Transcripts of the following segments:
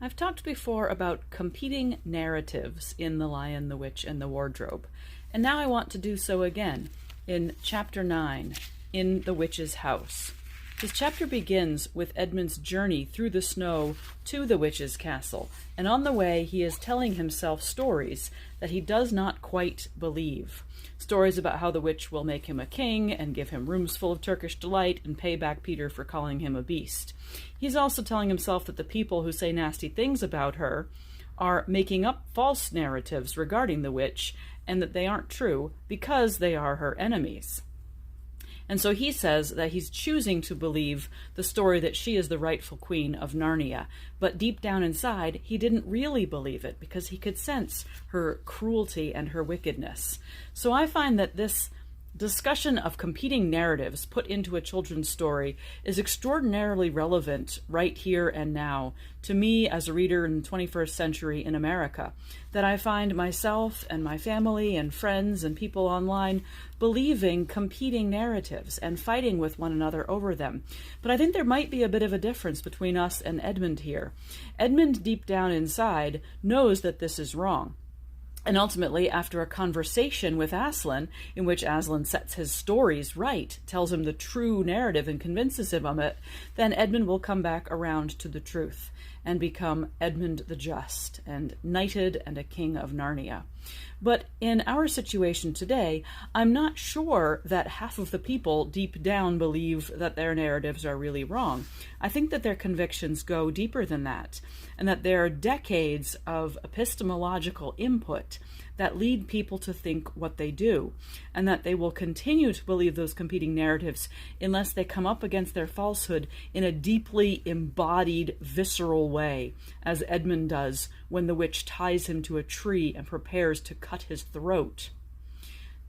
I've talked before about competing narratives in The Lion, the Witch, and the Wardrobe, and now I want to do so again in Chapter 9, In the Witch's House. This chapter begins with Edmund's journey through the snow to the witch's castle, and on the way he is telling himself stories that he does not quite believe. Stories about how the witch will make him a king and give him rooms full of Turkish delight and pay back Peter for calling him a beast. He's also telling himself that the people who say nasty things about her are making up false narratives regarding the witch and that they aren't true because they are her enemies. And so he says that he's choosing to believe the story that she is the rightful queen of Narnia. But deep down inside, he didn't really believe it because he could sense her cruelty and her wickedness. So I find that this discussion of competing narratives put into a children's story is extraordinarily relevant right here and now to me as a reader in the 21st century in America, that I find myself and my family and friends and people online believing competing narratives and fighting with one another over them. But I think there might be a bit of a difference between us and Edmund here. Edmund, deep down inside, knows that this is wrong. And ultimately, after a conversation with Aslan, in which Aslan sets his stories right, tells him the true narrative and convinces him of it, then Edmund will come back around to the truth and become Edmund the Just and knighted and a king of Narnia. But in our situation today, I'm not sure that half of the people deep down believe that their narratives are really wrong. I think that their convictions go deeper than that, and that there are decades of epistemological input that lead people to think what they do, and that they will continue to believe those competing narratives unless they come up against their falsehood in a deeply embodied, visceral way, as Edmund does when the witch ties him to a tree and prepares to cut his throat.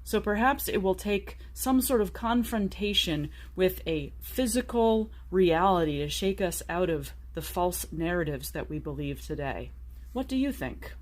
So perhaps it will take some sort of confrontation with a physical reality to shake us out of the false narratives that we believe today. What do you think?